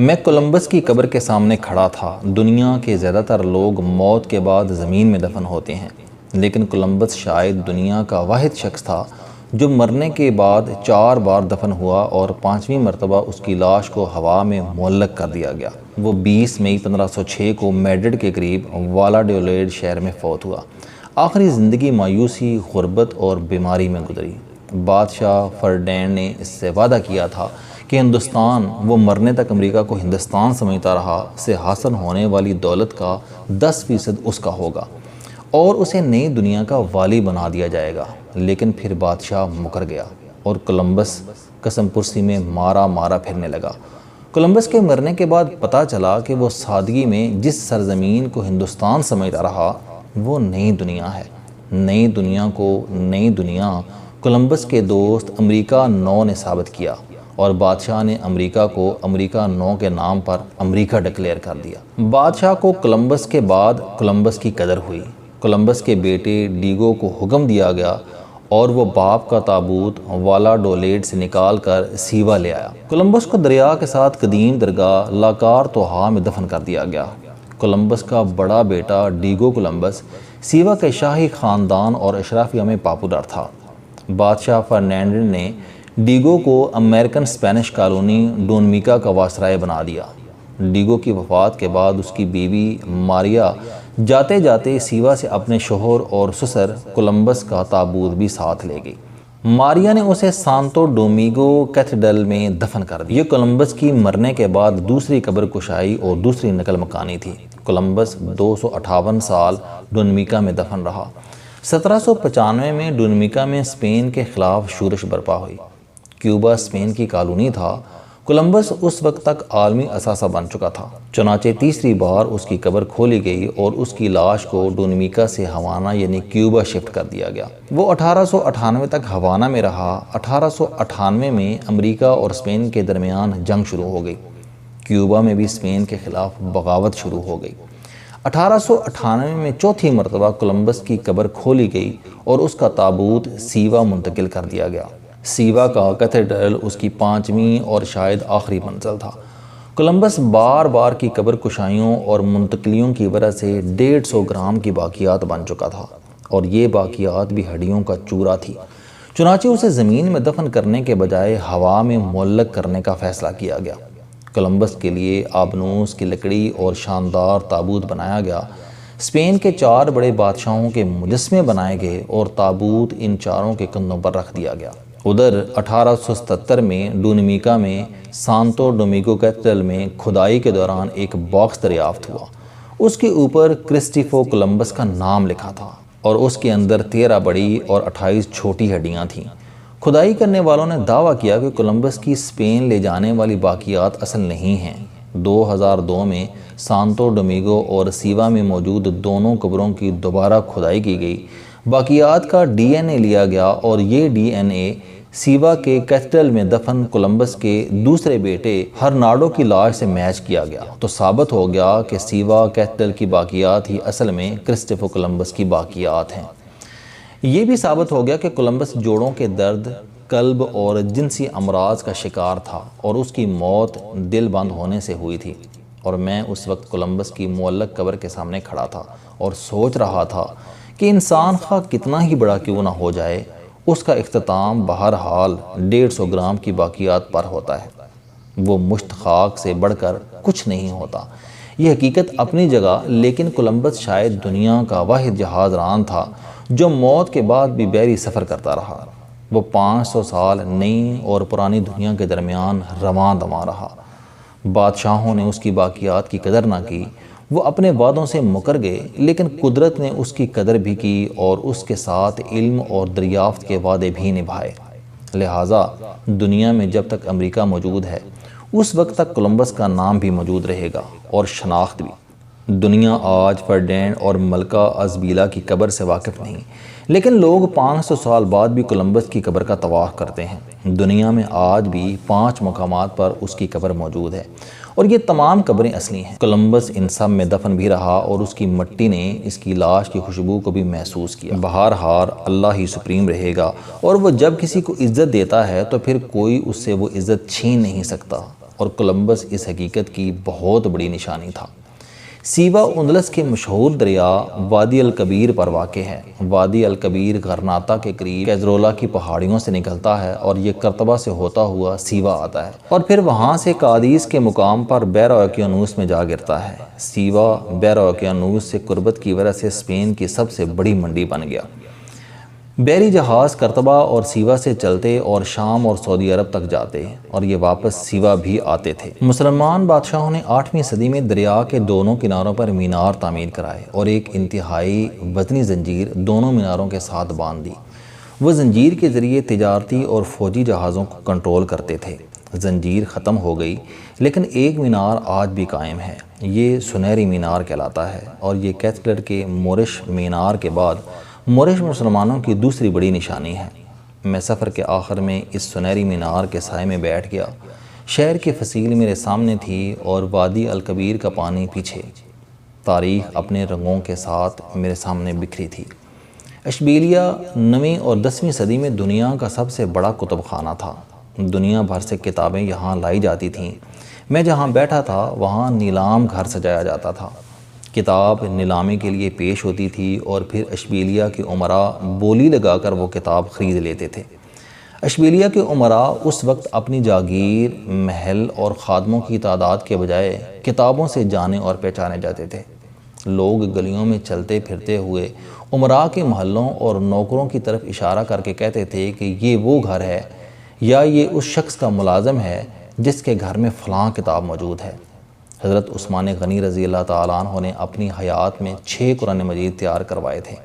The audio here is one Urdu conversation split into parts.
میں کولمبس کی قبر کے سامنے کھڑا تھا۔ دنیا کے زیادہ تر لوگ موت کے بعد زمین میں دفن ہوتے ہیں، لیکن کولمبس شاید دنیا کا واحد شخص تھا جو مرنے کے بعد 4 بار دفن ہوا اور 5ویں مرتبہ اس کی لاش کو ہوا میں معلق کر دیا گیا۔ وہ 20 مئی 1506 کو میڈرڈ کے قریب والاڈولیڈ شہر میں فوت ہوا۔ آخری زندگی مایوسی، غربت اور بیماری میں گزری۔ بادشاہ فرڈینڈ نے اس سے وعدہ کیا تھا کہ ہندوستان، وہ مرنے تک امریکہ کو ہندوستان سمجھتا رہا، سے حاصل ہونے والی دولت کا 10% اس کا ہوگا اور اسے نئی دنیا کا والی بنا دیا جائے گا۔ لیکن پھر بادشاہ مکر گیا اور کولمبس قسم پرسی میں مارا پھرنے لگا۔ کولمبس کے مرنے کے بعد پتہ چلا کہ وہ سادگی میں جس سرزمین کو ہندوستان سمجھتا رہا، وہ نئی دنیا ہے۔ نئی دنیا کولمبس کے دوست امریکہ نو نے ثابت کیا اور بادشاہ نے امریکہ کو امریکہ نو کے نام پر امریکہ ڈکلیئر کر دیا۔ بادشاہ کو کولمبس کے بعد کولمبس کی قدر ہوئی۔ کولمبس کے بیٹے ڈیگو کو حکم دیا گیا اور وہ باپ کا تابوت والاڈولیڈ سے نکال کر سیوا لے آیا۔ کولمبس کو دریا کے ساتھ قدیم درگاہ لاکار توہا میں دفن کر دیا گیا۔ کولمبس کا بڑا بیٹا ڈیگو کولمبس سیوا کے شاہی خاندان اور اشرافیہ میں پاپولر تھا۔ بادشاہ فرڈینڈ نے ڈیگو کو امریکن اسپینش کالونی ڈونمیکا کا وائسرائے بنا دیا۔ ڈیگو کی وفات کے بعد اس کی بیوی ماریا جاتے جاتے سیوا سے اپنے شوہر اور سسر کولمبس کا تابوت بھی ساتھ لے گئی۔ ماریا نے اسے سانتو ڈومینگو کیتھیڈرل میں دفن کر دیا۔ یہ کولمبس کی مرنے کے بعد دوسری قبر کشائی اور دوسری نقل مکانی تھی۔ کولمبس 258 سال ڈونمیکا میں دفن رہا۔ 1795 میں ڈونمیکا میں اسپین کے خلاف شورش برپا ہوئی۔ کیوبا اسپین کی کالونی تھا۔ کولمبس اس وقت تک عالمی اثاثہ بن چکا تھا۔ چنانچہ تیسری بار اس کی قبر کھولی گئی اور اس کی لاش کو ڈونمیکا سے ہوانا یعنی کیوبا شفٹ کر دیا گیا۔ وہ 1898 تک ہوانا میں رہا۔ 1898 میں امریکہ اور اسپین کے درمیان جنگ شروع ہو گئی۔ کیوبا میں بھی اسپین کے خلاف بغاوت شروع ہو گئی۔ 1898 میں چوتھی مرتبہ کولمبس کی قبر کھولی گئی اور اس کا تابوت سیوا منتقل کر دیا گیا۔ سیوا کا کیتھیڈرل اس کی 5ویں اور شاید آخری منزل تھا۔ کولمبس بار بار کی قبر کشائیوں اور منتقلیوں کی وجہ سے 150 گرام کی باقیات بن چکا تھا اور یہ باقیات بھی ہڈیوں کا چورا تھی۔ چنانچہ اسے زمین میں دفن کرنے کے بجائے ہوا میں معلق کرنے کا فیصلہ کیا گیا۔ کولمبس کے لیے آبنوس کی لکڑی اور شاندار تابوت بنایا گیا۔ اسپین کے 4 بڑے بادشاہوں کے مجسمے بنائے گئے اور تابوت ان چاروں کے کندھوں پر رکھ دیا گیا۔ ادھر 1877 میں ڈونمیکا میں سانتو ڈومینگو کیتھیڈرل میں کھدائی کے دوران ایک باکس دریافت ہوا۔ اس کے اوپر کرسٹوفر کولمبس کا نام لکھا تھا اور اس کے اندر 13 بڑی اور 28 چھوٹی ہڈیاں تھیں۔ کھدائی کرنے والوں نے دعویٰ کیا کہ کولمبس کی اسپین لے جانے والی باقیات اصل نہیں ہیں۔ 2002 میں سانتو ڈومینگو اور سیوا میں موجود دونوں قبروں کی دوبارہ کھدائی کی گئی۔ باقیات کا DNA لیا گیا اور یہ DNA سیوا کے کیتھیڈرل میں دفن کولمبس کے دوسرے بیٹے ہرناڈو کی لاش سے میچ کیا گیا تو ثابت ہو گیا کہ سیوا کیتھیڈرل کی باقیات ہی اصل میں کرسٹوفر کولمبس کی باقیات ہیں۔ یہ بھی ثابت ہو گیا کہ کولمبس جوڑوں کے درد، قلب اور جنسی امراض کا شکار تھا اور اس کی موت دل بند ہونے سے ہوئی تھی۔ اور میں اس وقت کولمبس کی معلق قبر کے سامنے کھڑا تھا اور سوچ رہا تھا کہ انسان خواہ کتنا ہی بڑا کیوں نہ ہو جائے، اس کا اختتام بہرحال 150 گرام کی باقیات پر ہوتا ہے۔ وہ مشت خاک سے بڑھ کر کچھ نہیں ہوتا۔ یہ حقیقت اپنی جگہ، لیکن کولمبس شاید دنیا کا واحد جہاز ران تھا جو موت کے بعد بھی بحری سفر کرتا رہا۔ وہ 500 سال نئی اور پرانی دنیا کے درمیان رواں دواں رہا۔ بادشاہوں نے اس کی باقیات کی قدر نہ کی، وہ اپنے وعدوں سے مکر گئے، لیکن قدرت نے اس کی قدر بھی کی اور اس کے ساتھ علم اور دریافت کے وعدے بھی نبھائے۔ لہٰذا دنیا میں جب تک امریکہ موجود ہے، اس وقت تک کولمبس کا نام بھی موجود رہے گا اور شناخت بھی۔ دنیا آج فرڈینڈ اور ملکہ ازبیلا کی قبر سے واقف نہیں، لیکن لوگ 500 سال بعد بھی کولمبس کی قبر کا طواف کرتے ہیں۔ دنیا میں آج بھی 5 مقامات پر اس کی قبر موجود ہے اور یہ تمام قبریں اصلی ہیں۔ کولمبس ان سب میں دفن بھی رہا اور اس کی مٹی نے اس کی لاش کی خوشبو کو بھی محسوس کیا۔ بہرحال اللہ ہی سپریم رہے گا اور وہ جب کسی کو عزت دیتا ہے تو پھر کوئی اس سے وہ عزت چھین نہیں سکتا اور کولمبس اس حقیقت کی بہت بڑی نشانی تھا۔ سیوا اندلس کے مشہور دریا وادی الکبیر پر واقع ہے۔ وادی الکبیر غرناطہ کے قریب کیزرولا کی پہاڑیوں سے نکلتا ہے اور یہ کرتبہ سے ہوتا ہوا سیوا آتا ہے اور پھر وہاں سے کادیس کے مقام پر بحر اوقیانوس میں جا گرتا ہے۔ سیوا بحر اوقیانوس سے قربت کی وجہ سے اسپین کی سب سے بڑی منڈی بن گیا۔ بحری جہاز کرتبہ اور سیوا سے چلتے اور شام اور سعودی عرب تک جاتے اور یہ واپس سیوا بھی آتے تھے۔ مسلمان بادشاہوں نے 8ویں صدی میں دریا کے دونوں کناروں پر مینار تعمیر کرائے اور ایک انتہائی وزنی زنجیر دونوں میناروں کے ساتھ باندھ دی۔ وہ زنجیر کے ذریعے تجارتی اور فوجی جہازوں کو کنٹرول کرتے تھے۔ زنجیر ختم ہو گئی لیکن ایک مینار آج بھی قائم ہے۔ یہ سنہری مینار کہلاتا ہے اور یہ کیتھیڈرل کے مورش مینار کے بعد مورش مسلمانوں کی دوسری بڑی نشانی ہے۔ میں سفر کے آخر میں اس سنہری مینار کے سائے میں بیٹھ گیا۔ شہر کی فصیل میرے سامنے تھی اور وادی الکبیر کا پانی پیچھے۔ تاریخ اپنے رنگوں کے ساتھ میرے سامنے بکھری تھی۔ اشبیلیہ 9ویں اور 10ویں صدی میں دنیا کا سب سے بڑا کتب خانہ تھا۔ دنیا بھر سے کتابیں یہاں لائی جاتی تھیں۔ میں جہاں بیٹھا تھا وہاں نیلام گھر سجایا جاتا تھا۔ کتاب نیلامی کے لیے پیش ہوتی تھی اور پھر اشبیلیہ کے امراء بولی لگا کر وہ کتاب خرید لیتے تھے۔ اشبیلیہ کے امراء اس وقت اپنی جاگیر، محل اور خادموں کی تعداد کے بجائے کتابوں سے جانے اور پہچانے جاتے تھے۔ لوگ گلیوں میں چلتے پھرتے ہوئے امراء کے محلوں اور نوکروں کی طرف اشارہ کر کے کہتے تھے کہ یہ وہ گھر ہے یا یہ اس شخص کا ملازم ہے جس کے گھر میں فلاں کتاب موجود ہے۔ حضرت عثمان غنی رضی اللہ تعالیٰ عنہ نے اپنی حیات میں 6 قرآن مجید تیار کروائے تھے۔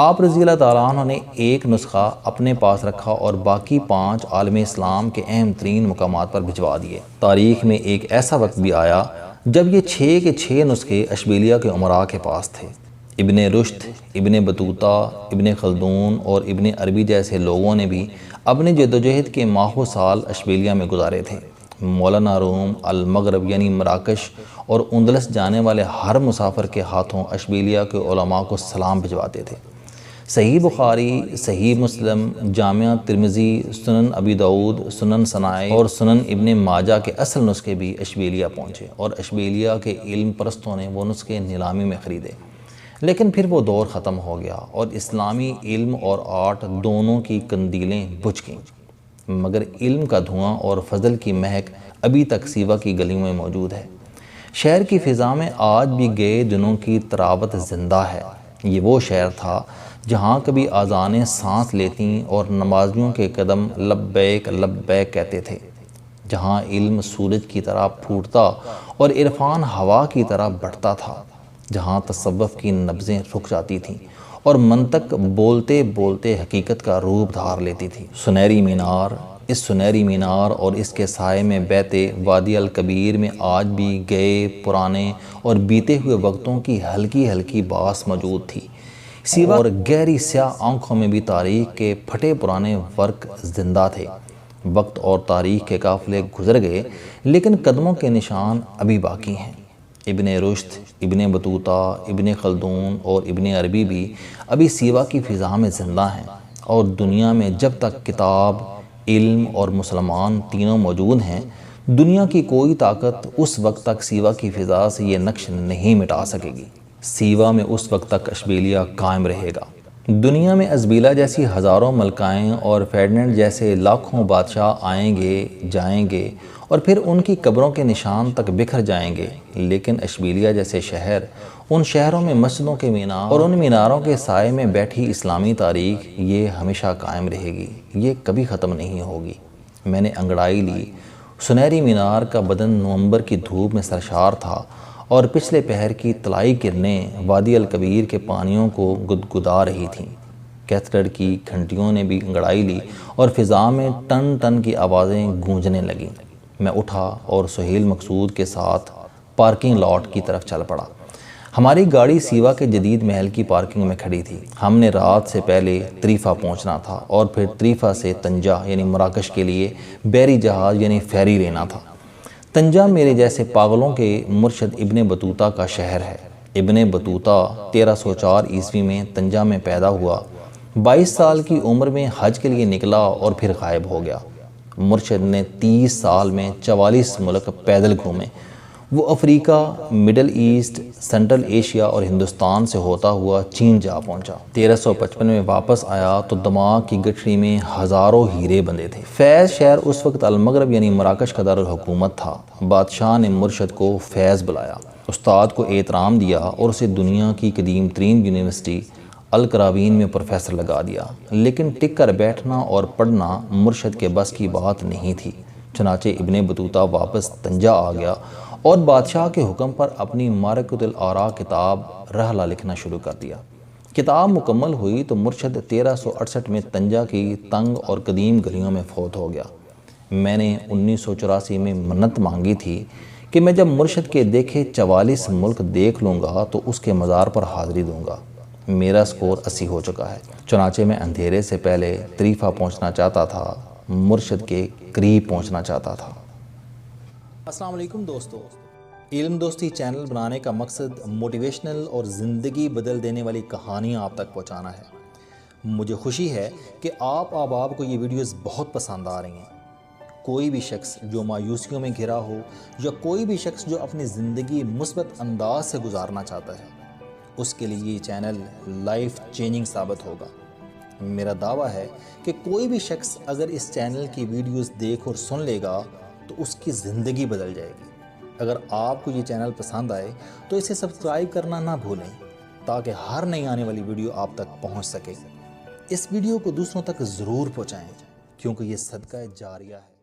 آپ رضی اللہ تعالیٰ عنہ نے ایک نسخہ اپنے پاس رکھا اور باقی 5 عالم اسلام کے اہم ترین مقامات پر بھجوا دیے۔ تاریخ میں ایک ایسا وقت بھی آیا جب یہ 6 کے 6 نسخے اشبیلیہ کے امراء کے پاس تھے۔ ابن رشد، ابن بطوطہ، ابن خلدون اور ابن عربی جیسے لوگوں نے بھی اپنے جدوجہد کے ماہو سال اشبیلیہ میں گزارے تھے۔ مولانا روم المغرب یعنی مراکش اور اندلس جانے والے ہر مسافر کے ہاتھوں اشبیلیہ کے علماء کو سلام بھجواتے تھے۔ صحیح بخاری، صحیح مسلم، جامعہ ترمذی، سنن ابی داؤد، سنن صنائی اور سنن ابن ماجہ کے اصل نسخے بھی اشبیلیہ پہنچے اور اشبیلیہ کے علم پرستوں نے وہ نسخے نیلامی میں خریدے۔ لیکن پھر وہ دور ختم ہو گیا اور اسلامی علم اور آرٹ دونوں کی قندیلیں بجھ گئیں، مگر علم کا دھواں اور فضل کی مہک ابھی تک سیوا کی گلیوں میں موجود ہے۔ شہر کی فضا میں آج بھی گئے دنوں کی تراوت زندہ ہے۔ یہ وہ شہر تھا جہاں کبھی آذانیں سانس لیتیں اور نمازیوں کے قدم لبیک لبیک کہتے تھے، جہاں علم سورج کی طرح پھوٹتا اور عرفان ہوا کی طرح بڑھتا تھا، جہاں تصوف کی نبضیں رک جاتی تھیں اور منطق بولتے بولتے حقیقت کا روپ دھار لیتی تھی۔ سنہری مینار، اس سنہری مینار اور اس کے سائے میں بیتے وادی الکبیر میں آج بھی گئے پرانے اور بیتے ہوئے وقتوں کی ہلکی ہلکی باس موجود تھی۔ سیوا اور گہری سیاہ آنکھوں میں بھی تاریخ کے پھٹے پرانے ورق زندہ تھے۔ وقت اور تاریخ کے قافلے گزر گئے لیکن قدموں کے نشان ابھی باقی ہیں۔ ابن رشد، ابن بطوطہ، ابن خلدون اور ابن عربی بھی ابھی سیوا کی فضا میں زندہ ہیں اور دنیا میں جب تک کتاب، علم اور مسلمان تینوں موجود ہیں، دنیا کی کوئی طاقت اس وقت تک سیوا کی فضا سے یہ نقش نہیں مٹا سکے گی۔ سیوا میں اس وقت تک اشبیلیہ قائم رہے گا۔ دنیا میں ازبیلہ جیسی ہزاروں ملکائیں اور فیڈنڈ جیسے لاکھوں بادشاہ آئیں گے جائیں گے اور پھر ان کی قبروں کے نشان تک بکھر جائیں گے، لیکن اشبیلیہ جیسے شہر، ان شہروں میں مسجدوں کے مینار اور ان میناروں کے سائے میں بیٹھی اسلامی تاریخ، یہ ہمیشہ قائم رہے گی، یہ کبھی ختم نہیں ہوگی۔ میں نے انگڑائی لی۔ سنہری مینار کا بدن نومبر کی دھوپ میں سرشار تھا اور پچھلے پہر کی طلائی کرنیں وادی الکبیر کے پانیوں کو گدگدا رہی تھیں۔ کیتھیڈرل کی گھنٹیوں نے بھی انگڑائی لی اور فضا میں ٹن ٹن کی آوازیں گونجنے لگیں۔ میں اٹھا اور سہیل مقصود کے ساتھ پارکنگ لاٹ کی طرف چل پڑا۔ ہماری گاڑی سیوا کے جدید محل کی پارکنگ میں کھڑی تھی۔ ہم نے رات سے پہلے طریفہ پہنچنا تھا اور پھر طریفہ سے طنجہ یعنی مراکش کے لیے بحری جہاز یعنی فیری لینا تھا۔ طنجہ میرے جیسے پاگلوں کے مرشد ابن بطوطہ کا شہر ہے۔ ابن بطوطہ 1304 عیسوی میں طنجہ میں پیدا ہوا، 22 سال کی عمر میں حج کے لیے نکلا اور پھر غائب ہو گیا۔ مرشد نے 30 سال میں 44 ملک پیدل گھومے۔ وہ افریقہ، مڈل ایسٹ، سینٹرل ایشیا اور ہندوستان سے ہوتا ہوا چین جا پہنچا۔ 1355 میں واپس آیا تو دماغ کی گٹھری میں ہزاروں ہیرے بندھے تھے۔ فیض شہر اس وقت المغرب یعنی مراکش کا دارالحکومت تھا۔ بادشاہ نے مرشد کو فیض بلایا، استاد کو احترام دیا اور اسے دنیا کی قدیم ترین یونیورسٹی القراوین میں پروفیسر لگا دیا۔ لیکن ٹک کر بیٹھنا اور پڑھنا مرشد کے بس کی بات نہیں تھی۔ چنانچہ ابن بطوطہ واپس طنجہ آ گیا اور بادشاہ کے حکم پر اپنی معرکۃ الآراء کتاب رحلہ لکھنا شروع کر دیا۔ کتاب مکمل ہوئی تو مرشد 1368 میں طنجہ کی تنگ اور قدیم گلیوں میں فوت ہو گیا۔ میں نے 1984 میں منت مانگی تھی کہ میں جب مرشد کے دیکھے 44 ملک دیکھ لوں گا تو اس کے مزار پر حاضری دوں گا۔ میرا سکور 80 ہو چکا ہے، چنانچہ میں اندھیرے سے پہلے طریفہ پہنچنا چاہتا تھا، مرشد کے قریب پہنچنا چاہتا تھا۔ السلام علیکم دوستو، علم دوستی چینل بنانے کا مقصد موٹیویشنل اور زندگی بدل دینے والی کہانیاں آپ تک پہنچانا ہے۔ مجھے خوشی ہے کہ آپ احباب کو یہ ویڈیوز بہت پسند آ رہی ہیں۔ کوئی بھی شخص جو مایوسیوں میں گھرا ہو یا کوئی بھی شخص جو اپنی زندگی مثبت انداز سے گزارنا چاہتا ہے، اس کے لیے یہ چینل لائف چینجنگ ثابت ہوگا۔ میرا دعویٰ ہے کہ کوئی بھی شخص اگر اس چینل کی ویڈیوز دیکھ اور سن لے گا تو اس کی زندگی بدل جائے گی۔ اگر آپ کو یہ چینل پسند آئے تو اسے سبسکرائب کرنا نہ بھولیں تاکہ ہر نئی آنے والی ویڈیو آپ تک پہنچ سکے۔ اس ویڈیو کو دوسروں تک ضرور پہنچائیں کیونکہ یہ صدقہ جاریہ ہے۔